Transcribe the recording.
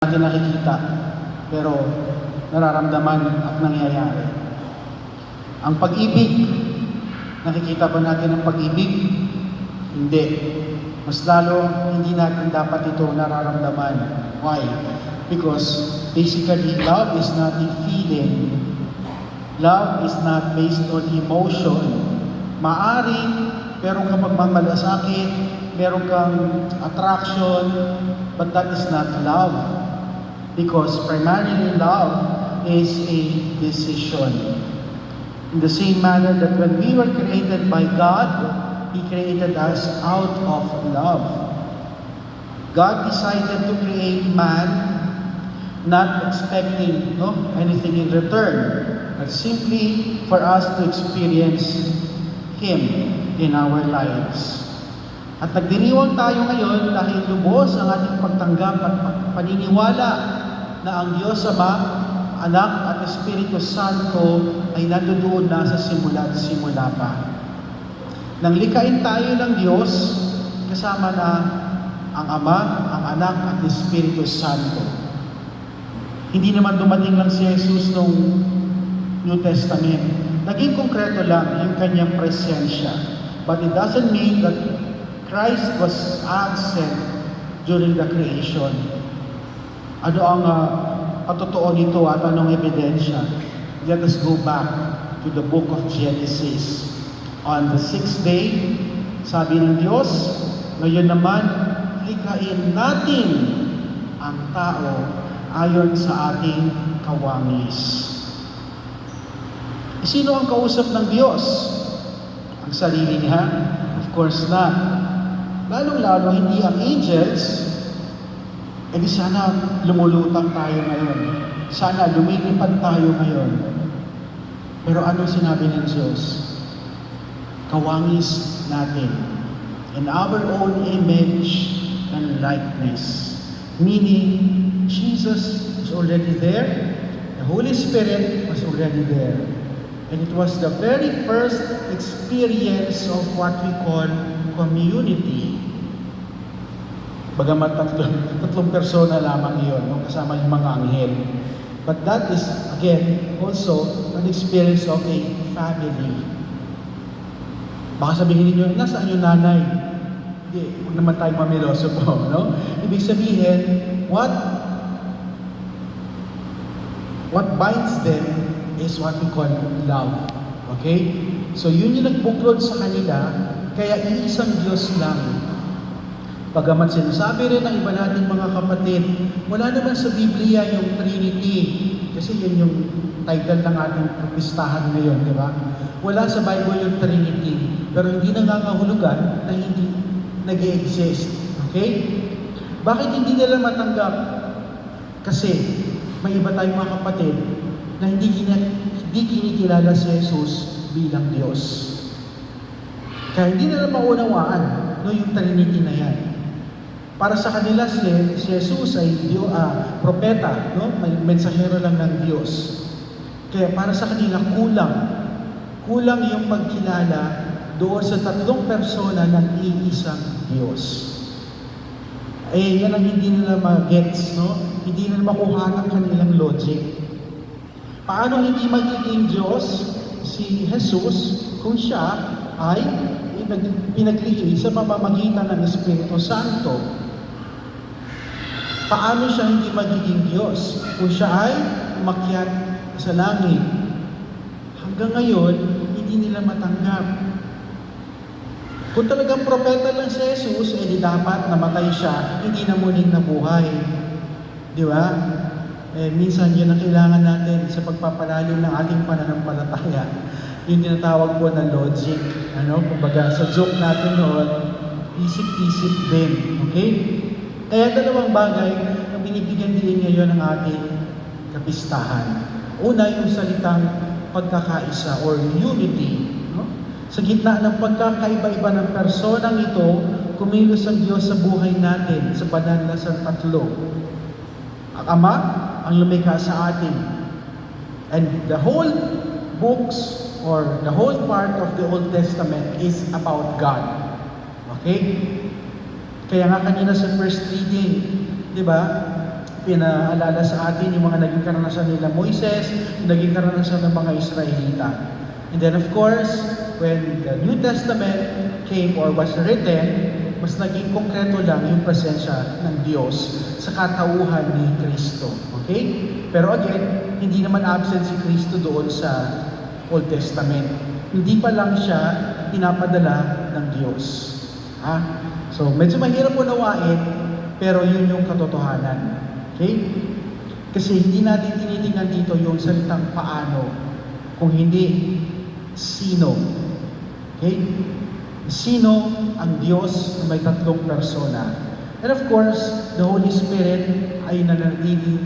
natin nakikita, pero nararamdaman at nangyayari. Ang pag-ibig, nakikita ba natin ang pag-ibig? Hindi. Mas lalo, hindi natin dapat ito nararamdaman. Why? Because basically, love is not a feeling. Love is not based on emotion. Maaring meron kang pagmamalasakit, meron kang attraction, but that is not love. Because primarily love is a decision. In the same manner that when we were created by God, He created us out of love. God decided to create man not expecting anything in return, but simply for us to experience Him in our lives. At nagdiriwang tayo ngayon dahil lubos ang ating pagtanggap at paniniwala na ang Diyos Ama, Anak at Espiritu Santo ay nandoon na sa simula't simula pa. Nang likain tayo ng Diyos, kasama na ang Ama, ang Anak at Espiritu Santo. Hindi naman dumating lang si Jesus nung New Testament. Naging konkreto lang yung kanyang presensya. But it doesn't mean that Christ was absent during the creation. Ano ang patotoo nito at anong ebidensya? Let us go back to the book of Genesis. On the 6th day, sabi ng Diyos, ngayon naman, likain natin ang tao ayon sa ating kawangis. Sino ang kausap ng Diyos? Ang sarili niya? Of course not. Lalong-lalo hindi ang angels. Di sana lumulutang tayo ngayon. Sana lumilipad tayo ngayon. Pero ano sinabi ng Diyos? Kawangis natin. In our own image and likeness. Meaning, Jesus was already there. The Holy Spirit was already there. And it was the very first experience of what we call community. Bagamat tatlong persona lamang iyon, kasama yung mga anghel. But that is, again, also an experience of a family. Baka sabihin niyo, nasaan yung nanay? Hindi, huwag naman tayo mamiloso po, no? Ibig sabihin, what binds them is what we call love. Okay? So yun yung nagbuklod sa kanila, kaya iisang Diyos lang. Bagamat sinasabi rin ng iba nating mga kapatid, wala naman sa Biblia yung Trinity. Kasi yun yung title ng ating listahan ngayon, di ba? Wala sa Bible yung Trinity. Pero hindi nangangahulugan na hindi nag-exist. Okay? Bakit hindi nila matanggap? Kasi may iba tayong mga kapatid na hindi kinikilala si Jesus bilang Diyos. Kaya hindi nila maunawaan yung Trinity na yan. Para sa kanila si Jesus ay propeta, may mensahero lang ng Diyos. Kaya para sa kanila kulang yung pagkilala doon sa tatlong persona ng iisang Diyos. Yan ang hindi nila ma-gets, Hindi nila makuha ng kanilang logic. Paano hindi magiging Diyos si Jesus kung siya ay pinaglihi sa pamamagitan ng Espiritu Santo? Paano siya hindi magiging Diyos kung siya ay umakyat sa langit? Hanggang ngayon, hindi nila matanggap. Kung talagang propeta lang si Jesus, di dapat namatay siya, hindi na muling nabuhay. Di ba? Minsan yun ang kailangan natin sa pagpapalalim ng ating pananampalataya. Yung tinatawag po na logic. Kumbaga sa joke natin noon, isip-isip din. Okay? Kaya dalawang bagay ang binibigyan din ngayon ng ating kapistahan. Una, yung salitang pagkakaisa or unity. Sa gitna ng pagkakaiba-iba ng personang ito, kumilos ang Diyos sa buhay natin sa pananalasang tatlo. Ang Ama, ang lumikha sa atin. And the whole books or the whole part of the Old Testament is about God. Okay? Kaya nga kanina sa first reading, di ba? pinaalala sa atin yung mga naging karanasan nila Moises, yung naging karanasan ng mga Israelita. And then of course, when the New Testament came or was written, mas naging konkreto lang yung presensya ng Diyos sa katauhan ni Kristo. Okay? Pero again, hindi naman absent si Kristo doon sa Old Testament. Hindi pa lang siya pinapadala ng Diyos. So, medyo mahirap unawain, pero yun yung katotohanan. Okay? Kasi hindi natin tinitingnan dito yung salitang paano, kung hindi sino. Okay? Sino ang Diyos na may tatlong persona. And of course, the Holy Spirit ay nanatili